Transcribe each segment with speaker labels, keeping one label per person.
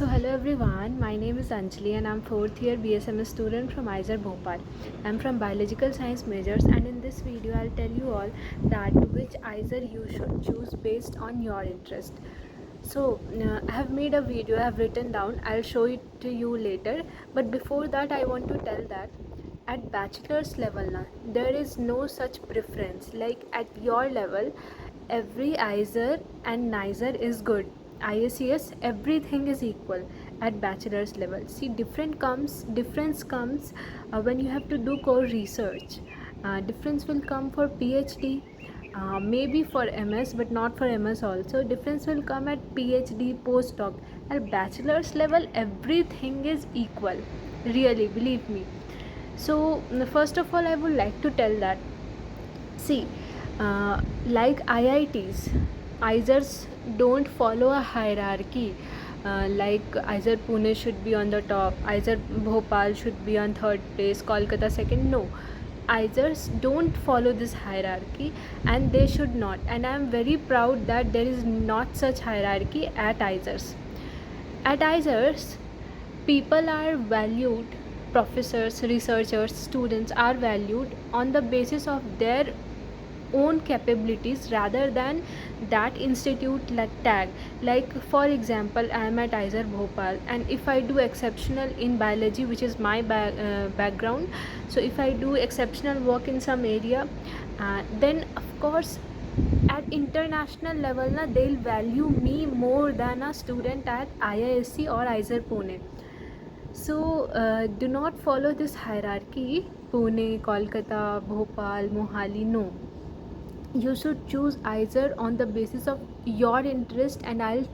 Speaker 1: Hello everyone. My name is Anjali and I'm fourth year BSMS student from ISER Bhopal. I'm from biological science majors, and in this video I'll tell you all that which ISER you should choose based on your interest. I have made a video, I have written down, I'll show it to you later. But before that, I want to tell that at bachelor's level na, there is no such preference. Like at your level, every ISER and NISER is good. ISES, everything is equal at bachelor's level. See, difference comes when you have to do core research. Difference will come for PhD, maybe for MS, but not for MS also. Difference will come at PhD, postdoc. At bachelor's level, everything is equal. Really, believe me. First of all, I would like to tell that, see, like IITs, ISERs don't follow a hierarchy. Like ISER Pune should be on the top, ISER Bhopal should be on third place, Kolkata second. No, ISERs don't follow this hierarchy, and they should not. And I am very proud that there is not such hierarchy at ISERs. At ISERs, people are valued, professors, researchers, students are valued on the basis of their own capabilities rather than that institute like tag. Like for example, I am at ISER Bhopal, and if I do exceptional in biology, which is my background, so if I do exceptional work in some area, then of course at international level na, they'll value me more than a student at IISc or ISER Pune. Do not follow this hierarchy. Pune, Kolkata, Bhopal, Mohali, no. You should choose either on the basis of your interest, and I'll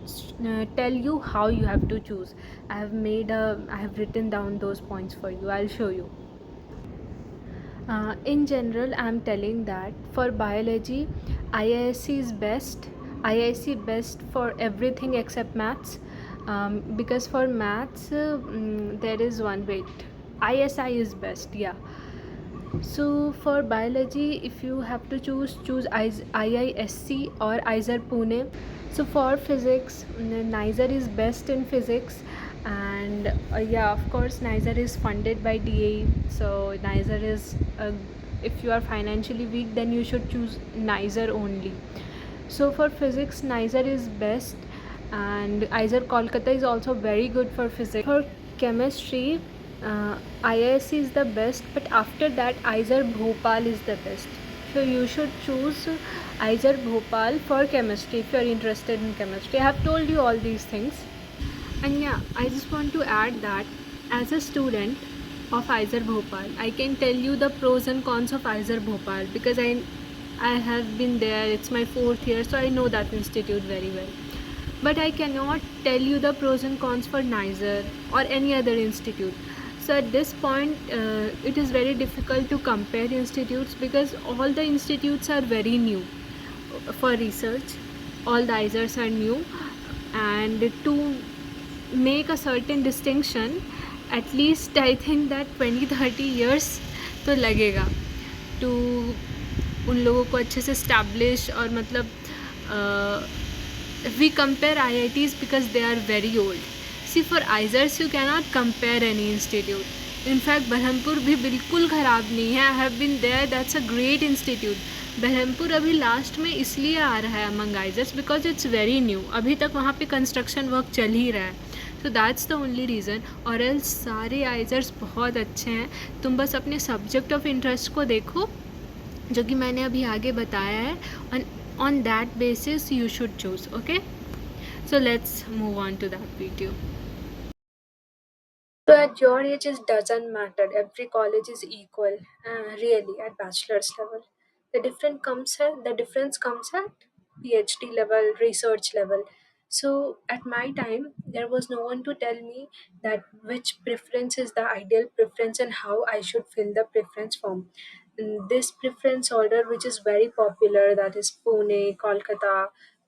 Speaker 1: tell you how you have to choose. I have written down those points for you. I'll show you. In general, I'm telling that for biology, IISc is best. IISc best for everything except maths. Because for maths, there is one wait. ISI is best. Yeah. So for biology, if you have to choose IISc or ISER Pune. So for physics, NISER is best in physics, and yeah, of course, NISER is funded by DAE. So NISER is, if you are financially weak, then you should choose NISER only. So for physics, NISER is best, and ISER Kolkata is also very good for physics. For chemistry, IISc is the best, but after that, ISER Bhopal is the best. So you should choose ISER Bhopal for chemistry if you are interested in chemistry. I have told you all these things. And yeah, I just want to add that as a student of ISER Bhopal, I can tell you the pros and cons of ISER Bhopal because I have been there. It's my fourth year, so I know that institute very well. But I cannot tell you the pros and cons for NISER or any other institute. So at this point, it is very difficult to compare institutes because all the institutes are very new for research. All the ISERs are new, and to make a certain distinction, at least I think that 20-30 years तो लगेगा to उन लोगों को अच्छे से establish और मतलब we compare IITs because they are very old. See, for ISERs you cannot compare any institute. In fact, Berhampur भी बिल्कुल ख़राब नहीं है. I have been there. That's a great institute. Barhampur अभी लास्ट में इसलिए आ रहा है अमंग आइजर्स बिकॉज इट्स वेरी न्यू. अभी तक वहाँ पे कंस्ट्रक्शन वर्क चल ही रहा है. So that's the only reason. और एल्स सारे आइजर्स बहुत अच्छे हैं. तुम बस अपने सब्जेक्ट ऑफ इंटरेस्ट को देखो जो कि मैंने अभी आगे बताया है. On that basis you should choose. Okay, so let's move on to that video. So at your age it doesn't matter, every college is equal. Really, at bachelor's level the difference comes at PhD level, research level. So at my time there was no one to tell me that which preference is the ideal preference and how I should fill the preference form. This preference order, which is very popular, that is Pune, Kolkata,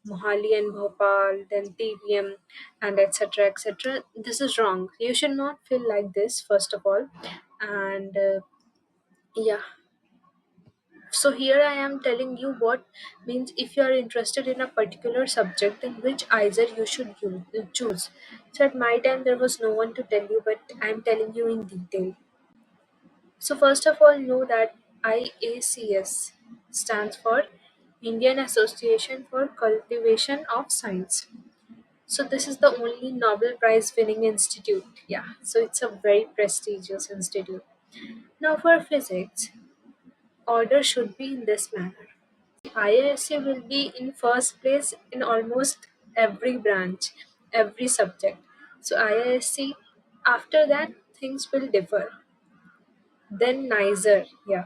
Speaker 1: Mohali and Bhopal, then TVM, and etc. etc. This is wrong. You should not feel like this, first of all. And yeah. So here I am telling you what means if you are interested in a particular subject, then which either you should choose. So at my time there was no one to tell you, but I am telling you in detail. So first of all, know that IACS stands for Indian Association for Cultivation of Science. So this is the only Nobel Prize winning institute. Yeah, so it's a very prestigious institute. Now for physics, order should be in this manner. IISc will be in first place in almost every branch, every subject. So IISc, after that things will differ. Then NISER, yeah.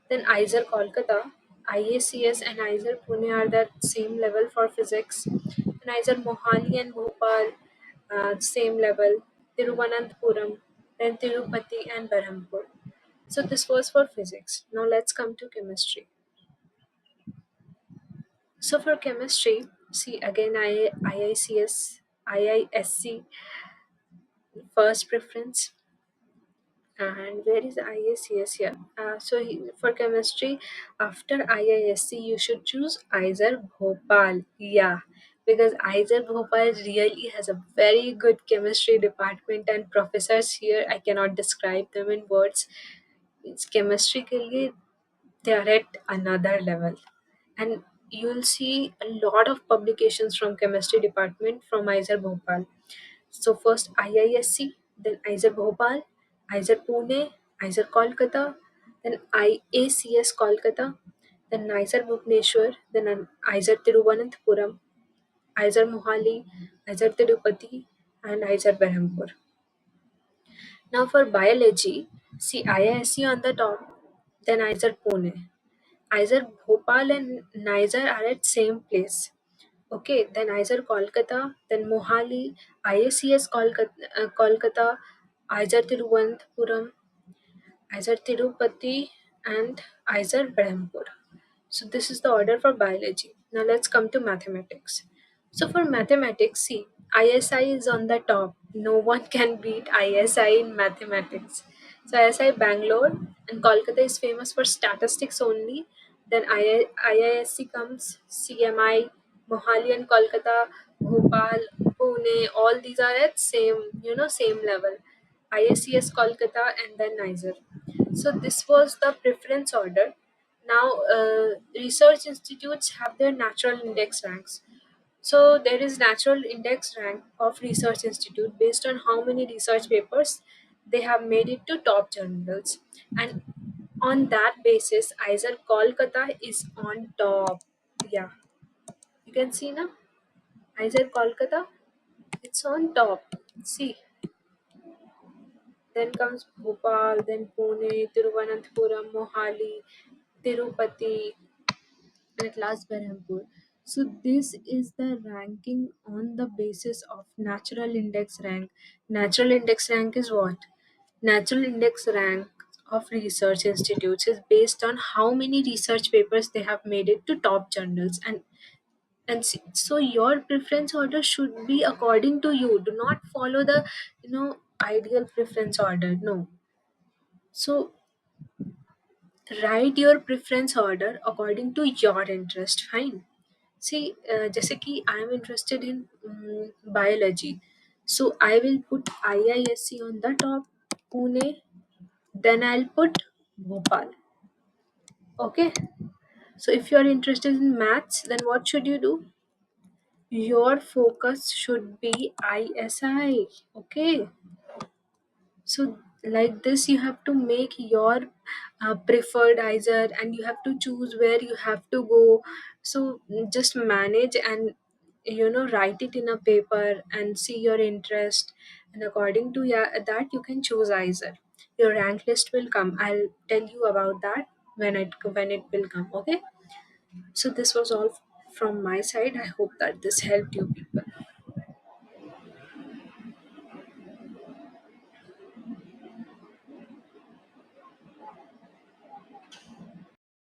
Speaker 1: Then IISER Kolkata, IACS and IISER Pune are that same level for physics. And IISER Mohali and Bhopal, same level. Tiruvananthapuram, then Tirupati and Berhampur. So this was for physics. Now let's come to chemistry. So for chemistry, see again IICS, IISC first preference. And where is IACS here? For chemistry, after IISC, you should choose IISER Bhopal. Yeah, because IISER Bhopal really has a very good chemistry department and professors here. I cannot describe them in words. It's chemistry के लिए they are at another level, and you'll see a lot of publications from chemistry department from IISER Bhopal. So first IISC, then IISER Bhopal, IISER Pune, IISER Kolkata, then IACS Kolkata, then IISER Bhubaneswar, then IISER Tiruvananthapuram, IISER Mohali, IISER Tirupati, and IISER Berhampur. Now for biology, see IISc on the top, then IISER Pune. IISER Bhopal and NISER are at same place. Okay, then IISER Kolkata, then Mohali, IACS Kolkata, IISER Tiruvananthapuram, IISER Tirupati, and IISER Berhampur. So this is the order for biology. Now let's come to mathematics. So for mathematics, see, ISI is on the top. No one can beat ISI in mathematics. So ISI Bangalore and Kolkata is famous for statistics only. Then IISc comes, CMI, Mohali and Kolkata, Bhopal, Pune, all these are at same level. ISCS Kolkata and then NISER. So this was the preference order. Now, research institutes have their natural index ranks. So there is natural index rank of research institute based on how many research papers they have made it to top journals, and on that basis, either Kolkata is on top. Yeah, you can see now. Either Kolkata, it's on top. See, then comes Bhopal, then Pune, Tiruvananthapuram, Mohali, Tirupati, and at last Berhampur. So this is the ranking on the basis of natural index rank. Natural index rank is what? Natural index rank of research institutes is based on how many research papers they have made it to top journals, so your preference order should be according to you. Do not follow the ideal preference order. No. So write your preference order according to your interest. Fine. See, जैसे कि I am interested in biology, so I will put IISc on the top, Pune, then I'll put Bhopal. Okay. So if you are interested in maths, then what should you do? Your focus should be ISI. Okay. So like this, you have to make your preferred either, and you have to choose where you have to go. So just manage and write it in a paper and see your interest, and according to that you can choose either. Your rank list will come. I'll tell you about that when it will come. Okay. So this was all from my side. I hope that this helped you.